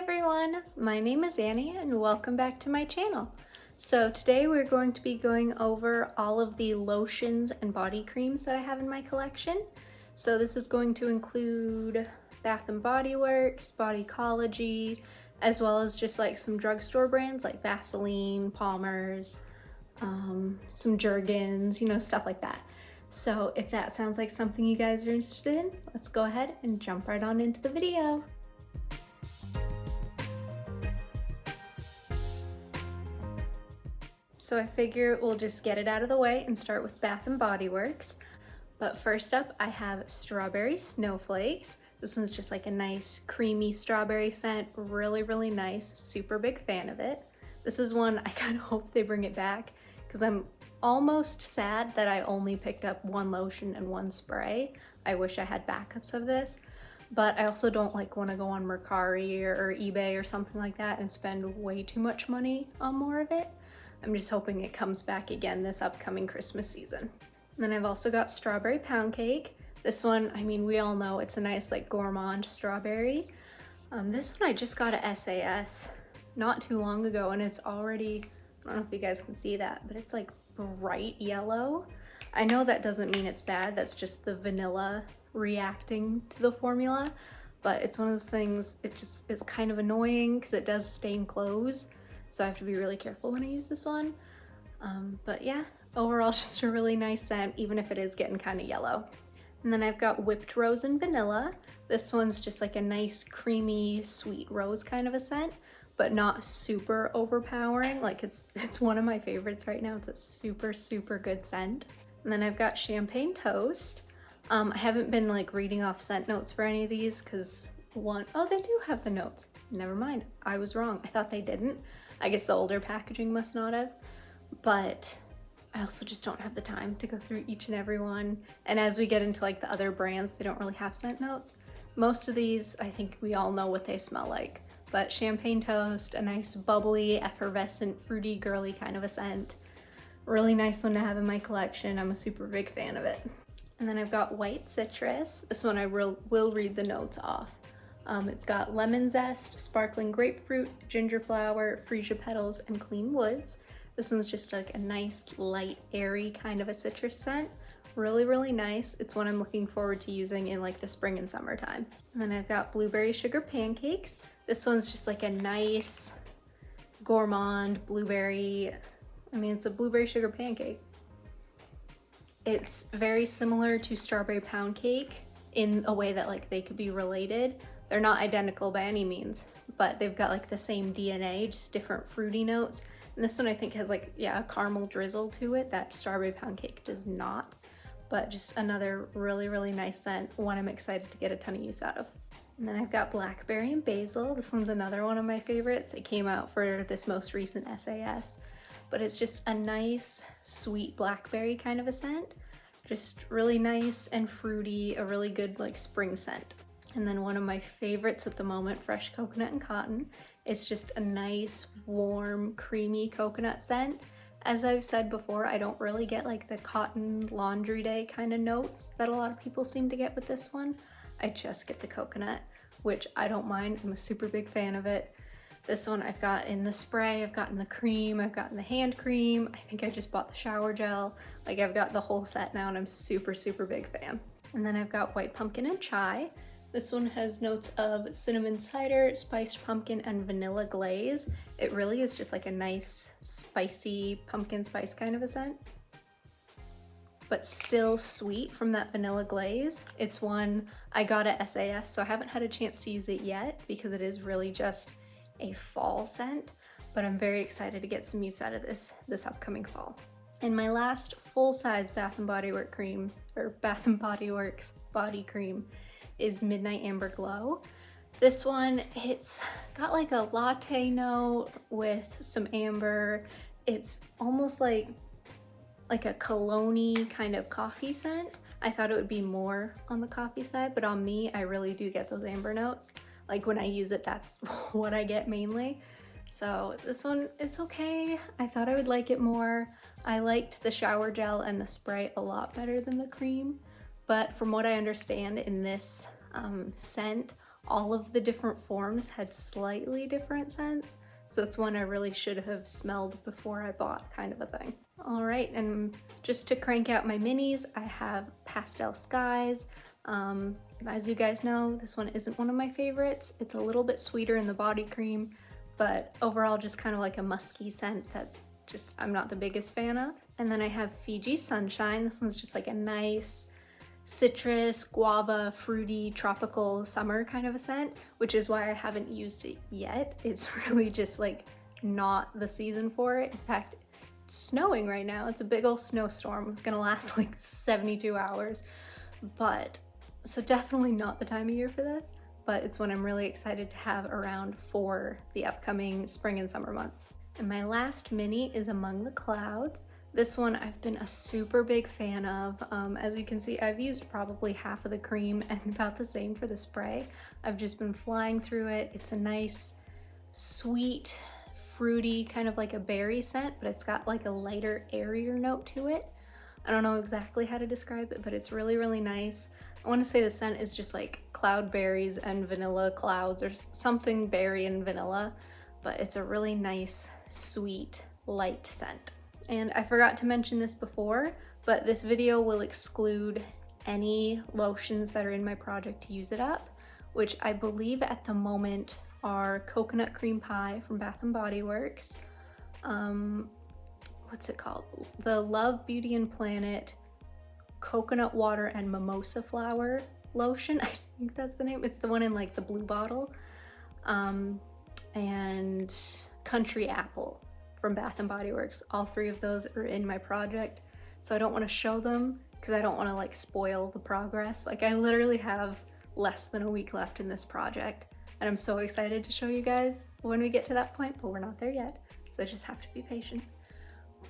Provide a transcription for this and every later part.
everyone, my name is Annie and welcome back to my channel. So today we're going to be going over all of the lotions and body creams that I have in my collection. So this is going to include Bath & Body Works, Bodycology, as well as just like some drugstore brands like Vaseline, Palmer's, some Jergens, stuff like that. So if that sounds like something you guys are interested in, let's go ahead and jump right on into the video. So I figure we'll just get it out of the way and start with Bath & Body Works. But first up, I have Strawberry Snowflakes. This one's just like a nice creamy strawberry scent, really nice, super big fan of it. This is one I kind of hope they bring it back because I'm almost sad that I only picked up one lotion and one spray. I wish I had backups of this, but I also don't want to go on Mercari or eBay or something like that and spend way too much money on more of it. I'm just hoping it comes back again this upcoming Christmas season. And then I've also got Strawberry Pound Cake. This one, we all know it's a nice gourmand strawberry. This one I just got at SAS not too long ago and it's already, I don't know if you guys can see that, but it's like bright yellow. I know that doesn't mean it's bad, that's just the vanilla reacting to the formula, but it's one of those things, it's kind of annoying because it does stain clothes. So I have to be really careful when I use this one. But yeah, overall just a really nice scent, even if it is getting kind of yellow. And then I've got Whipped Rose and Vanilla. This one's just like a nice creamy sweet rose kind of a scent, but not super overpowering. It's one of my favorites right now. It's a super good scent. And then I've got Champagne Toast. I haven't been reading off scent notes for any of these because oh, they do have the notes. Never mind, I was wrong. I thought they didn't. I guess the older packaging must not have, but I also just don't have the time to go through each and every one. And as we get into the other brands, they don't really have scent notes. Most of these, I think we all know what they smell like, but Champagne Toast, a nice bubbly, effervescent, fruity, girly kind of a scent. Really nice one to have in my collection. I'm a super big fan of it. And then I've got White Citrus. This one I will read the notes off. It's got lemon zest, sparkling grapefruit, ginger flower, freesia petals, and clean woods. This one's just a nice, light, airy kind of a citrus scent. Really nice. It's one I'm looking forward to using in the spring and summertime. And then I've got Blueberry Sugar Pancakes. This one's just a nice, gourmand blueberry. It's a blueberry sugar pancake. It's very similar to Strawberry Pound Cake in a way that they could be related. They're not identical by any means, but they've got the same DNA, just different fruity notes. And this one I think has a caramel drizzle to it that Strawberry Pound Cake does not, but just another really nice scent, one I'm excited to get a ton of use out of. And then I've got Blackberry and Basil. This one's another one of my favorites. It came out for this most recent SAS, but it's just a nice, sweet blackberry kind of a scent. Just really nice and fruity, a really good spring scent. And then one of my favorites at the moment, Fresh Coconut and Cotton, is just a nice, warm, creamy coconut scent. As I've said before, I don't really get the cotton laundry day kind of notes that a lot of people seem to get with this one. I just get the coconut, which I don't mind. I'm a super big fan of it. This one I've got in the spray, I've got in the cream, I've got in the hand cream. I think I just bought the shower gel. I've got the whole set now and I'm super big fan. And then I've got White Pumpkin and Chai. This one has notes of cinnamon cider, spiced pumpkin, and vanilla glaze. It really is just a nice, spicy pumpkin spice kind of a scent, but still sweet from that vanilla glaze. It's one I got at SAS, so I haven't had a chance to use it yet because it is really just a fall scent, but I'm very excited to get some use out of this upcoming fall. And my last full-size Bath & Body Works cream, or Bath & Body Works body cream, is Midnight Amber Glow. This one, it's got a latte note with some amber. It's almost like a cologne-y kind of coffee scent. I thought it would be more on the coffee side, but on me, I really do get those amber notes. When I use it, that's what I get mainly. So this one, it's okay. I thought I would like it more. I liked the shower gel and the spray a lot better than the cream. But from what I understand in this scent, all of the different forms had slightly different scents. So it's one I really should have smelled before I bought, kind of a thing. All right, and just to crank out my minis, I have Pastel Skies. As you guys know, this one isn't one of my favorites. It's a little bit sweeter in the body cream, but overall just kind of like a musky scent that just I'm not the biggest fan of. And then I have Fiji Sunshine. This one's just like a nice citrus, guava, fruity, tropical summer kind of a scent, which is why I haven't used it yet. It's really just like not the season for it. In fact, it's snowing right now. It's a big old snowstorm. It's gonna last like 72 hours. But, so definitely not the time of year for this, but it's one I'm really excited to have around for the upcoming spring and summer months. And my last mini is Among the Clouds. This one I've been a super big fan of. As you can see, I've used probably half of the cream and about the same for the spray. I've just been flying through it. It's a nice, sweet, fruity, kind of like a berry scent, but it's got like a lighter, airier note to it. I don't know exactly how to describe it, but it's really, really nice. I want to say the scent is just like cloudberries and vanilla clouds or something berry and vanilla, but it's a really nice, sweet, light scent. And I forgot to mention this before, but this video will exclude any lotions that are in my project to use it up, which I believe at the moment are Coconut Cream Pie from Bath & Body Works. What's it called? The Love Beauty and Planet Coconut Water and Mimosa Flower Lotion. I think that's the name. It's the one in like the blue bottle. And Country Apple from Bath & Body Works. All three of those are in my project, so I don't want to show them because I don't want to like spoil the progress. Like I literally have less than a week left in this project, and I'm so excited to show you guys when we get to that point, but we're not there yet, so I just have to be patient.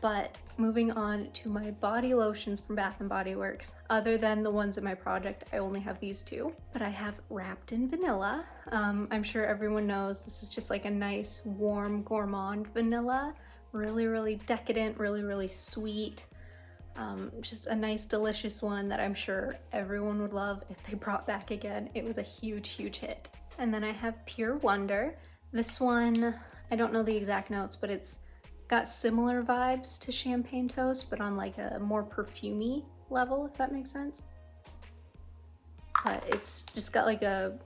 But moving on to my body lotions from Bath & Body Works, other than the ones in my project, I only have these two, but I have Wrapped in Vanilla. I'm sure everyone knows this is just like a nice, warm, gourmand vanilla. Really, really decadent, really, really sweet. Just a nice, delicious one that I'm sure everyone would love if they brought back again. It was a huge, huge hit. And then I have Pure Wonder. This one, I don't know the exact notes, but it's got similar vibes to Champagne Toast, but on like a more perfumey level, if that makes sense. But it's just got like a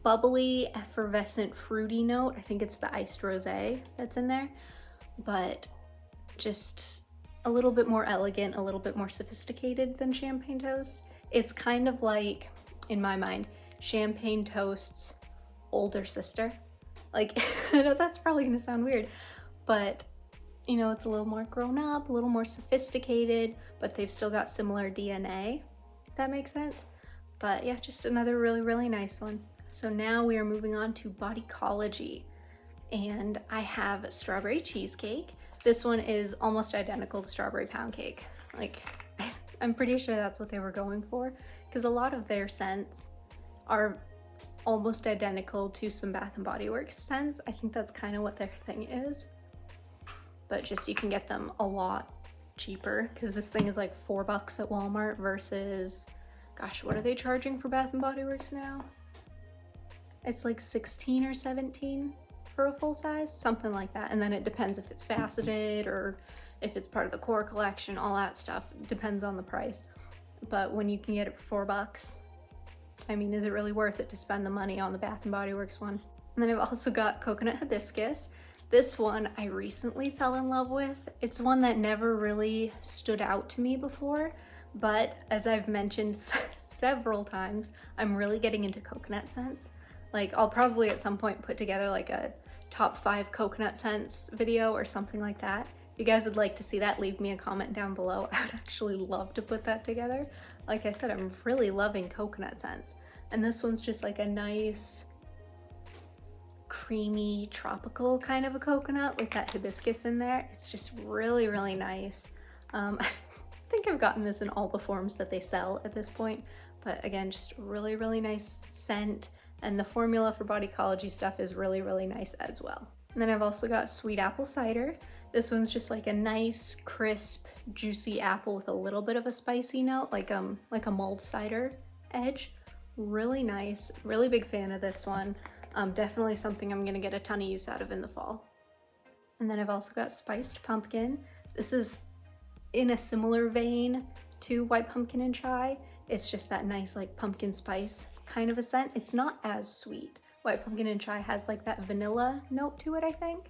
bubbly, effervescent, fruity note. I think it's the iced rosé that's in there, but just a little bit more elegant, a little bit more sophisticated than Champagne Toast. It's kind of like, in my mind, Champagne Toast's older sister. Like, I know that's probably gonna sound weird, but you know, it's a little more grown up, a little more sophisticated, but they've still got similar DNA, if that makes sense. But yeah, just another really, really nice one. So now we are moving on to Bodycology, and I have Strawberry Cheesecake. This one is almost identical to Strawberry Pound Cake. Like, I'm pretty sure that's what they were going for, because a lot of their scents are almost identical to some Bath & Body Works scents. I think that's kind of what their thing is. But just you can get them a lot cheaper, because this thing is like $4 at Walmart versus, gosh, what are they charging for Bath & Body Works now? It's like 16 or 17 for a full size, something like that. And then it depends if it's faceted or if it's part of the core collection, all that stuff. It depends on the price. But when you can get it for $4, I mean, is it really worth it to spend the money on the Bath & Body Works one? And then I've also got Coconut Hibiscus. This one I recently fell in love with. It's one that never really stood out to me before, but as I've mentioned several times, I'm really getting into coconut scents. Like, I'll probably at some point put together like a top 5 coconut scents video or something like that. If you guys would like to see that, leave me a comment down below. I would actually love to put that together. Like I said, I'm really loving coconut scents. And this one's just like a nice, creamy, tropical kind of a coconut with that hibiscus in there. It's just really, really nice. I think I've gotten this in all the forms that they sell at this point. But again, just really, really nice scent. And the formula for Bodycology stuff is really, really nice as well. And then I've also got Sweet Apple Cider. This one's just like a nice, crisp, juicy apple with a little bit of a spicy note, like a mulled cider edge. really nice, really big fan of this one. Definitely something I'm gonna get a ton of use out of in the fall. And then I've also got Spiced Pumpkin. This is in a similar vein to White Pumpkin and Chai. It's just that nice like pumpkin spice kind of a scent. It's not as sweet. White Pumpkin and Chai has like that vanilla note to it, I think.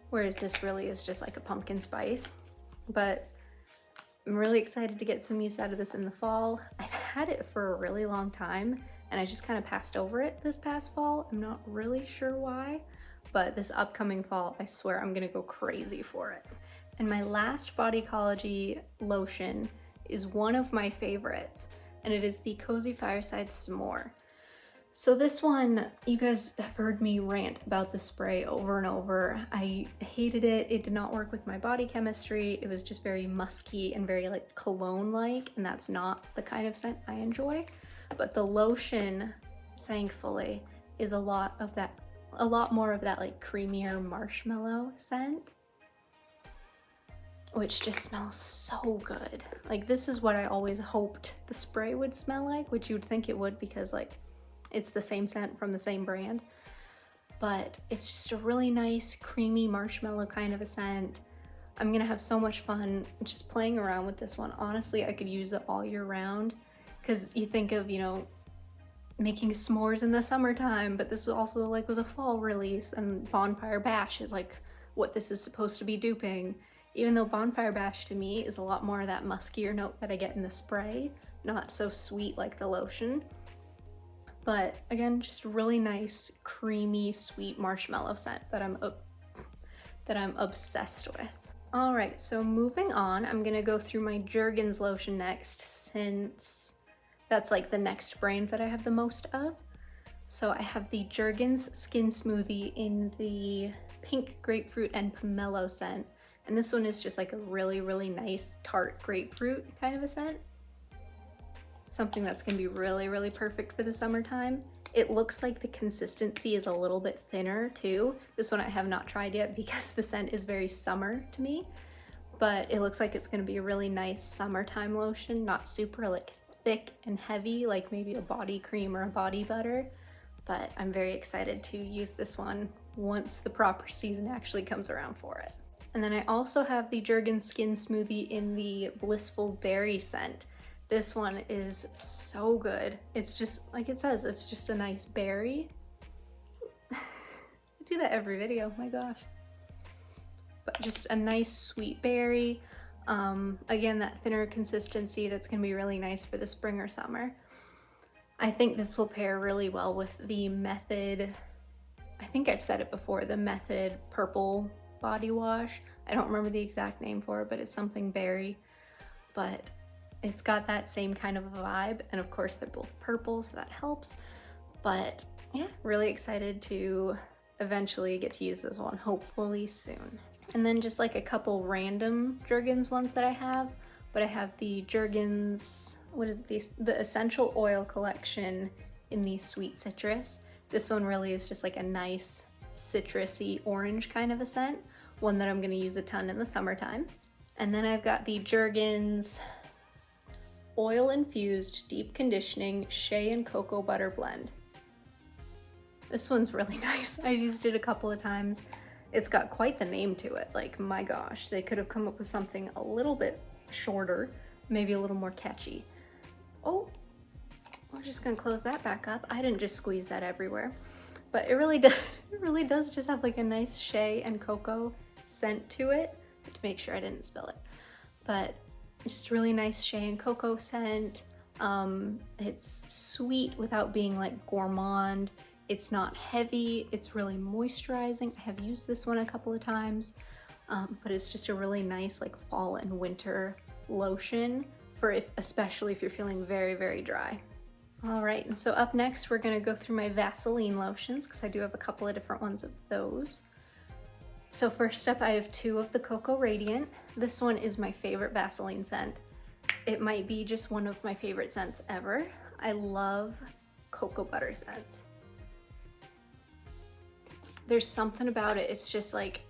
Whereas this really is just like a pumpkin spice. But I'm really excited to get some use out of this in the fall. I've had it for a really long time and I just kind of passed over it this past fall. I'm not really sure why, but this upcoming fall, I swear I'm gonna go crazy for it. And my last Bodycology lotion is one of my favorites, and it is the Cozy Fireside S'more. So this one, you guys have heard me rant about the spray over and over. I hated it. It did not work with my body chemistry. It was just very musky and very like cologne-like, and that's not the kind of scent I enjoy. But the lotion, thankfully, is a lot more of that like creamier marshmallow scent, which just smells so good. Like this is what I always hoped the spray would smell like, which you would think it would because like it's the same scent from the same brand, but it's just a really nice creamy marshmallow kind of a scent. I'm gonna have so much fun just playing around with this one. Honestly, I could use it all year round because you think of, you know, making s'mores in the summertime, but this was also like was a fall release, and Bonfire Bash is like what this is supposed to be duping. Even though Bonfire Bash to me is a lot more of that muskier note that I get in the spray, not so sweet like the lotion. But again, just really nice, creamy, sweet marshmallow scent that I'm obsessed with. All right, so moving on, I'm gonna go through my Jergens lotion next, since that's like the next brand that I have the most of. So I have the Jergens Skin Smoothie in the pink grapefruit and pomelo scent. And this one is just like a really, really nice tart grapefruit kind of a scent. Something that's gonna be really, really perfect for the summertime. It looks like the consistency is a little bit thinner too. This one I have not tried yet because the scent is very summer to me, but it looks like it's gonna be a really nice summertime lotion, not super like thick and heavy like maybe a body cream or a body butter, but I'm very excited to use this one once the proper season actually comes around for it. And then I also have the Jergens Skin Smoothie in the Blissful Berry scent. This one is so good. It's just, like it says, it's just a nice berry. I do that every video, my gosh. But just a nice sweet berry. Again, that thinner consistency that's gonna be really nice for the spring or summer. I think this will pair really well with the Method, I think I've said it before, the Method Purple body wash. I don't remember the exact name for it, but it's something berry. But it's got that same kind of vibe, and of course they're both purple, so that helps. But yeah, really excited to eventually get to use this one, hopefully soon. And then just like a couple random Jergens ones that I have, but I have the Jergens, what is this? The Essential Oil Collection in the Sweet Citrus. This one really is just like a nice citrusy orange kind of a scent, one that I'm gonna use a ton in the summertime. And then I've got the Jergens Oil Infused Deep Conditioning Shea and Cocoa Butter Blend. This one's really nice. I've used it a couple of times. It's got quite the name to it. Like, my gosh, they could have come up with something a little bit shorter, maybe a little more catchy. Oh, we're just gonna close that back up. I didn't just squeeze that everywhere. But it really does just have like a nice shea and cocoa scent to it. To make sure I didn't spill it. But just really nice shea and cocoa scent. It's sweet without being like gourmand. It's not heavy, it's really moisturizing. I have used this one a couple of times, but it's just a really nice like fall and winter lotion for especially if you're feeling very, very dry. All right, and so up next we're gonna go through my Vaseline lotions because I do have a couple of different ones of those. So first up, I have two of the Cocoa Radiant. This one is my favorite Vaseline scent. It might be just one of my favorite scents ever. I love cocoa butter scents. There's something about it, it's just like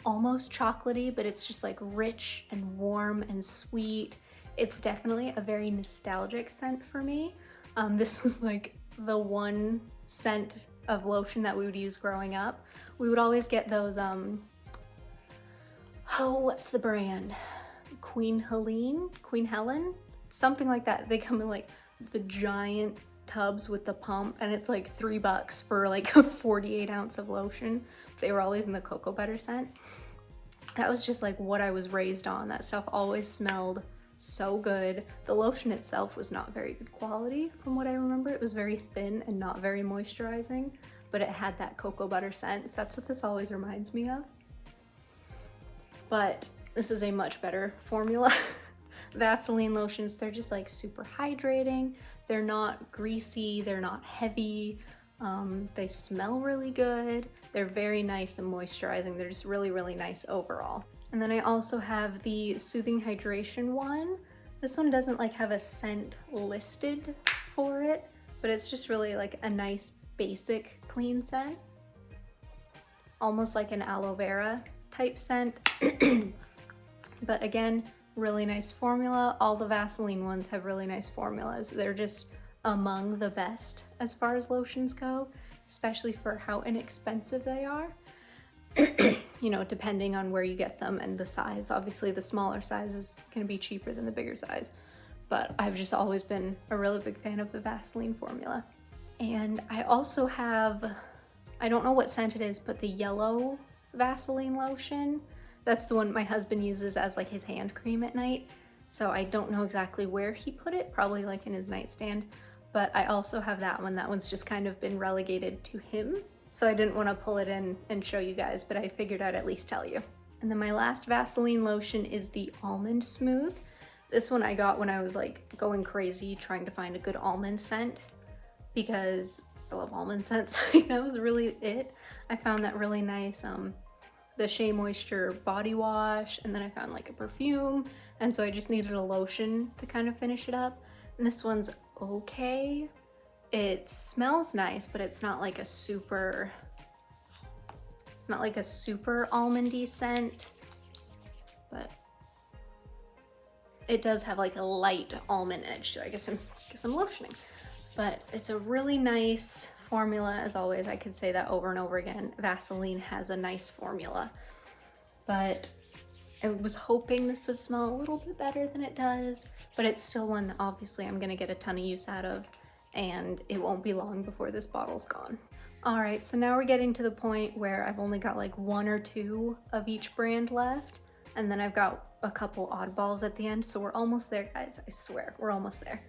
almost chocolatey, but it's just like rich and warm and sweet. It's definitely a very nostalgic scent for me. This was like the one scent of lotion that we would use growing up. We would always get those, oh, what's the brand? Queen Helen? Something like that. They come in like the giant tubs with the pump, and it's like $3 for like a 48 ounce of lotion. They were always in the cocoa butter scent. That was just like what I was raised on. That stuff always smelled so good. The lotion itself was not very good quality from what I remember. It was very thin and not very moisturizing, but it had that cocoa butter scent. So that's what this always reminds me of. But this is a much better formula. Vaseline lotions, they're just like super hydrating. They're not greasy, they're not heavy. They smell really good. They're very nice and moisturizing. They're just really, really nice overall. And then I also have the Soothing Hydration one. This one doesn't like have a scent listed for it, but it's just really like a nice basic clean scent. Almost like an aloe vera type scent. But again, really nice formula. All the Vaseline ones have really nice formulas. They're just among the best as far as lotions go, especially for how inexpensive they are. You know, depending on where you get them and the size. Obviously the smaller size is gonna be cheaper than the bigger size, but I've just always been a really big fan of the Vaseline formula. And I also have, I don't know what scent it is, but the yellow Vaseline lotion. That's the one my husband uses as like his hand cream at night. So I don't know exactly where he put it, probably like in his nightstand, but I also have that one. That one's just kind of been relegated to him. So I didn't want to pull it in and show you guys, but I figured I'd at least tell you. And then my last Vaseline lotion is the Almond Smooth. This one I got when I was like going crazy trying to find a good almond scent because I love almond scents. That was really it. I found that really nice, the Shea Moisture body wash, and then I found like a perfume, and so I just needed a lotion to kind of finish it up. And this one's okay. It smells nice, but it's not like a super almondy scent, but it does have like a light almond edge, so I guess I'm lotioning. But it's a really nice formula. As always, I could say that over and over again. Vaseline has a nice formula, but I was hoping this would smell a little bit better than it does, but it's still one that obviously I'm gonna get a ton of use out of, and it won't be long before this bottle's gone. All right, so now we're getting to the point where I've only got like one or two of each brand left, and then I've got a couple oddballs at the end, so we're almost there, guys. I swear, we're almost there.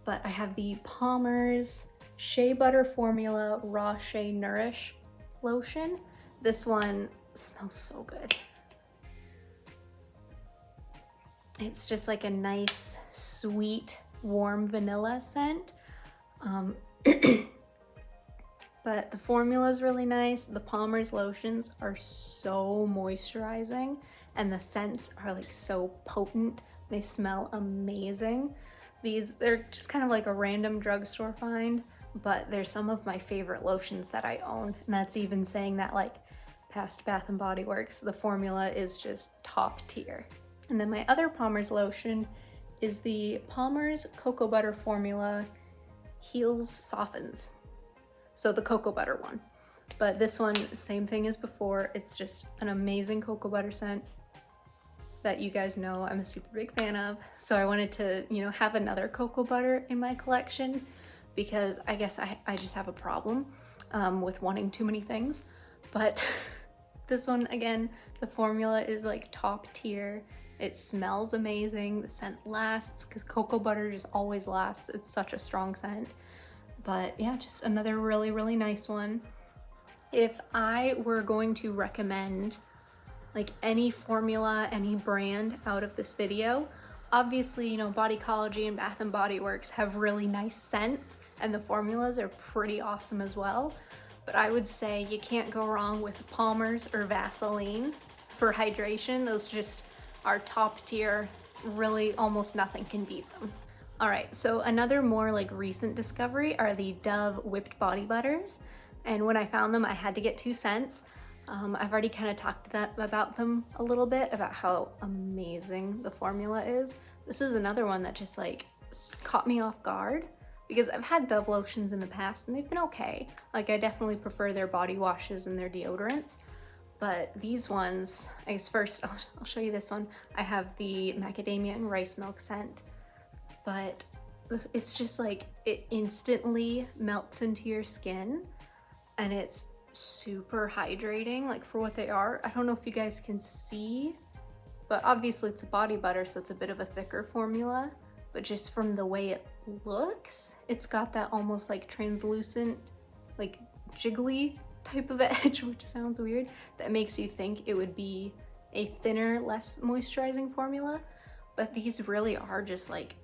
But I have the Palmer's Shea Butter Formula Raw Shea Nourish Lotion. This one smells so good. It's just like a nice, sweet, warm vanilla scent. But the formula is really nice. The Palmer's lotions are so moisturizing, and the scents are like so potent. They smell amazing. They're just kind of like a random drugstore find, but they're some of my favorite lotions that I own. And that's even saying that like past Bath & Body Works. The formula is just top tier. And then my other Palmer's lotion is the Palmer's Cocoa Butter Formula Heals Softens. So the cocoa butter one. But this one, same thing as before. It's just an amazing cocoa butter scent that you guys know I'm a super big fan of. So I wanted to, you know, have another cocoa butter in my collection because I guess I just have a problem with wanting too many things. But this one, again, the formula is like top tier. It smells amazing. The scent lasts because cocoa butter just always lasts. It's such a strong scent. But yeah, just another really, really nice one. If I were going to recommend like any formula, any brand out of this video, obviously, you know, Bodycology and Bath & Body Works have really nice scents and the formulas are pretty awesome as well. But I would say you can't go wrong with Palmer's or Vaseline for hydration. Those just are top tier. Really, almost nothing can beat them. All right, so another more like recent discovery are the Dove Whipped Body Butters. And when I found them, I had to get 2 scents. I've already kind of talked about them a little bit, about how amazing the formula is. This is another one that just like caught me off guard because I've had Dove lotions in the past and they've been okay. Like, I definitely prefer their body washes and their deodorants. But these ones, I guess first, I'll show you this one. I have the macadamia and rice milk scent, but it's just like, it instantly melts into your skin and it's super hydrating, like for what they are. I don't know if you guys can see, but obviously it's a body butter, so it's a bit of a thicker formula, but just from the way it looks, it's got that almost like translucent, like jiggly type of edge, which sounds weird, that makes you think it would be a thinner, less moisturizing formula. But these really are just like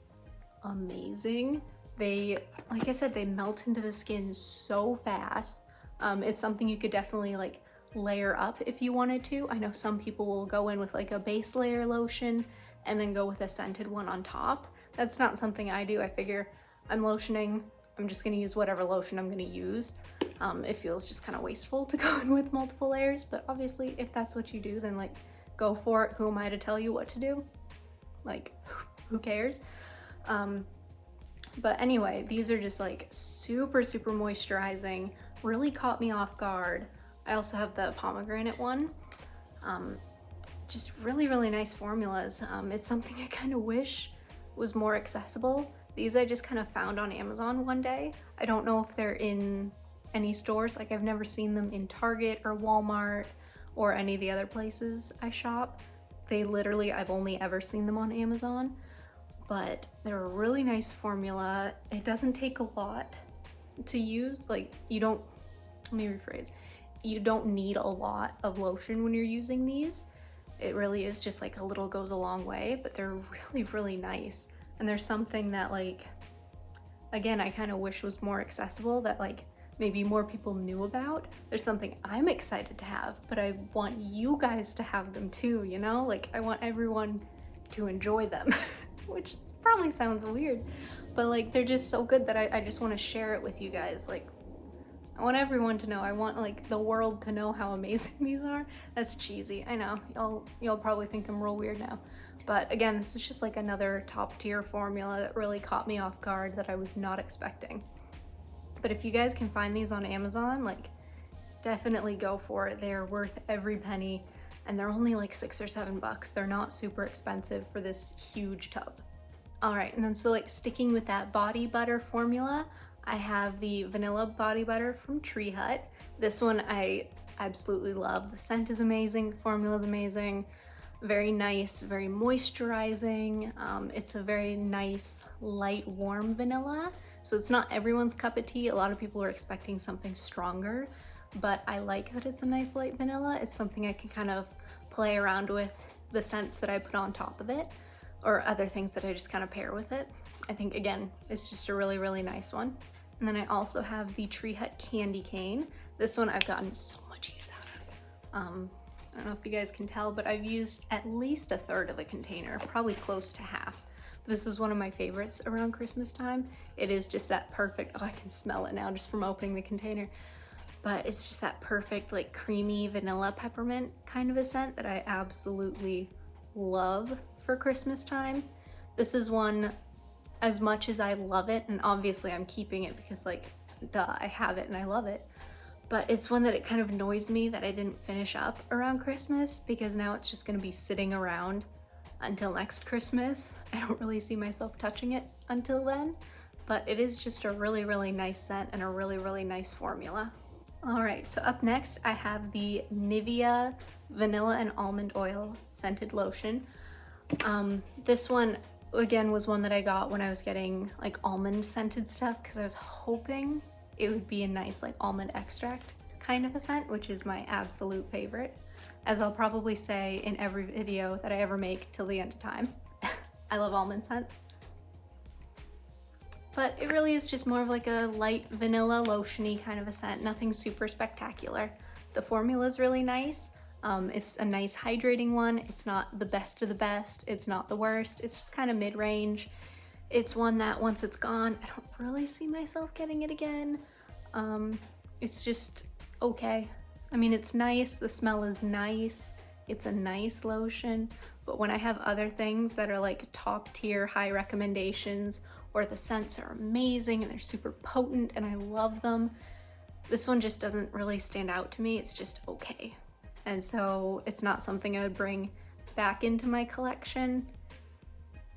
amazing. They, like I said, they melt into the skin so fast. It's something you could definitely like layer up if you wanted to. I know some people will go in with like a base layer lotion and then go with a scented one on top. That's not something I do. I figure I'm lotioning, I'm just gonna use whatever lotion I'm gonna use. It feels just kind of wasteful to go in with multiple layers, but obviously if that's what you do, then like go for it. Who am I to tell you what to do? Like, who cares? But anyway, these are just like super, super moisturizing, really caught me off guard. I also have the pomegranate one. Just really, really nice formulas. It's something I kind of wish was more accessible. These I just kind of found on Amazon one day. I don't know if they're in any stores. Like, I've never seen them in Target or Walmart or any of the other places I shop. They literally, I've only ever seen them on Amazon, but they're a really nice formula. It doesn't take a lot to use. Like, you don't, let me rephrase. You don't need a lot of lotion when you're using these. It really is just like a little goes a long way, but they're really, really nice. And there's something that, like, again, I kind of wish was more accessible, that like maybe more people knew about. There's something I'm excited to have, but I want you guys to have them too, you know? Like, I want everyone to enjoy them, which probably sounds weird, but like, they're just so good that I just want to share it with you guys. Like, I want everyone to know. I want like the world to know how amazing these are. That's cheesy, I know. You'll probably think I'm real weird now. But again, this is just like another top tier formula that really caught me off guard that I was not expecting. But if you guys can find these on Amazon, like, definitely go for it. They're worth every penny, and they're only like $6 or $7. They're not super expensive for this huge tub. All right, and then so like sticking with that body butter formula, I have the vanilla body butter from Tree Hut. This one I absolutely love. The scent is amazing, the formula is amazing, very nice, very moisturizing. It's a very nice, light, warm vanilla. So it's not everyone's cup of tea. A lot of people are expecting something stronger, but I like that it's a nice light vanilla. It's something I can kind of play around with the scents that I put on top of it, or other things that I just kind of pair with it. I think, again, it's just a really, really nice one. And then I also have the Tree Hut Candy Cane. This one I've gotten so much use out of. I don't know if you guys can tell, but I've used at least a third of the container, probably close to half. This was one of my favorites around Christmas time. It is just that perfect, oh, I can smell it now just from opening the container. But it's just that perfect, like, creamy vanilla peppermint kind of a scent that I absolutely love for Christmas time. This is one, as much as I love it, and obviously I'm keeping it because, like, duh, I have it and I love it. But it's one that it kind of annoys me that I didn't finish up around Christmas, because now it's just gonna be sitting around until next Christmas. I don't really see myself touching it until then, but it is just a really, really nice scent and a really, really nice formula. All right, so up next I have the Nivea Vanilla and Almond Oil Scented Lotion. This one, again, was one that I got when I was getting like almond scented stuff, because I was hoping it would be a nice like almond extract kind of a scent, which is my absolute favorite, as I'll probably say in every video that I ever make till the end of time. I love almond scents. But it really is just more of like a light vanilla lotion-y kind of a scent, nothing super spectacular. The formula is really nice. It's a nice hydrating one. It's not the best of the best. It's not the worst. It's just kind of mid-range. It's one that once it's gone, I don't really see myself getting it again. It's just okay. I mean, it's nice, the smell is nice, it's a nice lotion, but when I have other things that are like top tier, high recommendations, or the scents are amazing and they're super potent and I love them. This one just doesn't really stand out to me. It's just okay. And so it's not something I would bring back into my collection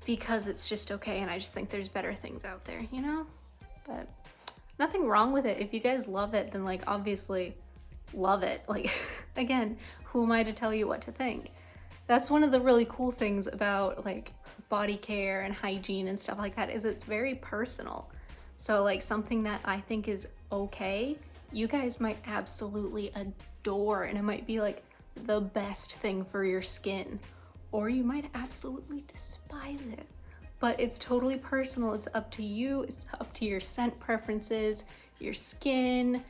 because it's just okay, and I just think there's better things out there, you know? But nothing wrong with it. If you guys love it, then like obviously love it. Like again, who am I to tell you what to think? That's one of the really cool things about like body care and hygiene and stuff like that, is it's very personal. So like something that I think is okay, you guys might absolutely adore, and it might be like the best thing for your skin, or you might absolutely despise it. But it's totally personal. It's up to you. It's up to your scent preferences, your skin,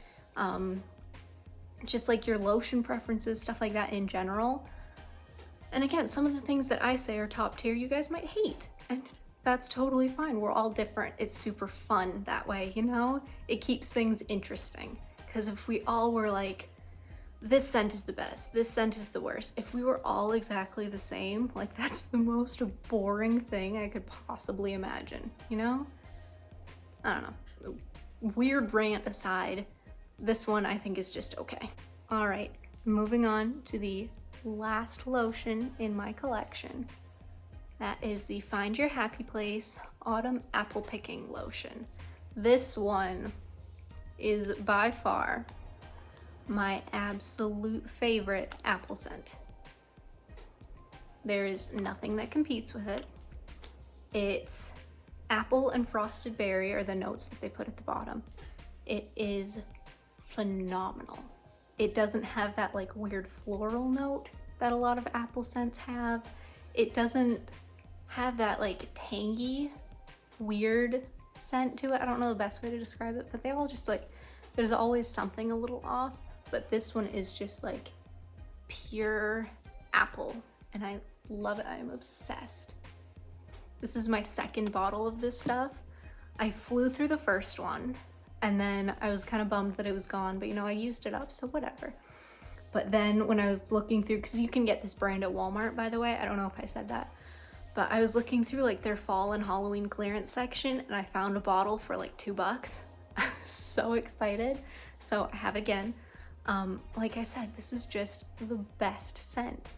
just like your lotion preferences, stuff like that in general. And again, some of the things that I say are top tier, you guys might hate, and that's totally fine. We're all different. It's super fun that way, you know? It keeps things interesting. Because if we all were like, this scent is the best, this scent is the worst, if we were all exactly the same, like that's the most boring thing I could possibly imagine, you know? I don't know. Weird rant aside, this one I think is just okay. All right, moving on to the last lotion in my collection. That is the Find Your Happy Place Autumn Apple Picking Lotion. This one is by far my absolute favorite apple scent. There is nothing that competes with it. It's apple and frosted berry are the notes that they put at the bottom. It is phenomenal. It doesn't have that like weird floral note that a lot of apple scents have. It doesn't have that like tangy, weird scent to it. I don't know the best way to describe it, but they all just like, there's always something a little off, but this one is just like pure apple, and I love it. I am obsessed. This is my second bottle of this stuff. I flew through the first one, and then I was kind of bummed that it was gone, but you know, I used it up, so whatever. But then when I was looking through, because you can get this brand at Walmart, by the way, I don't know if I said that, but I was looking through like their fall and Halloween clearance section, and I found a bottle for like $2. I was so excited. So I have it again. Like I said, this is just the best scent.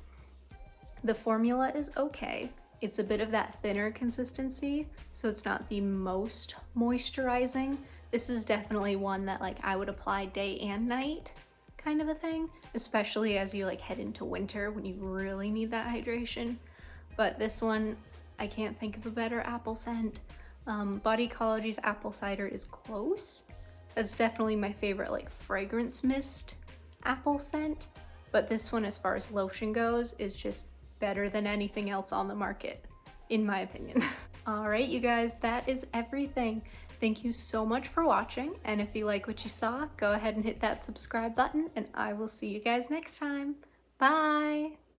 The formula is okay. It's a bit of that thinner consistency, so it's not the most moisturizing. This is definitely one that like I would apply day and night kind of a thing, especially as you like head into winter when you really need that hydration. But this one, I can't think of a better apple scent. Bodycology's apple cider is close. That's definitely my favorite like fragrance mist apple scent, but this one, as far as lotion goes, is just better than anything else on the market, in my opinion. All right, you guys, that is everything. Thank you so much for watching, and if you like what you saw, go ahead and hit that subscribe button, and I will see you guys next time. Bye!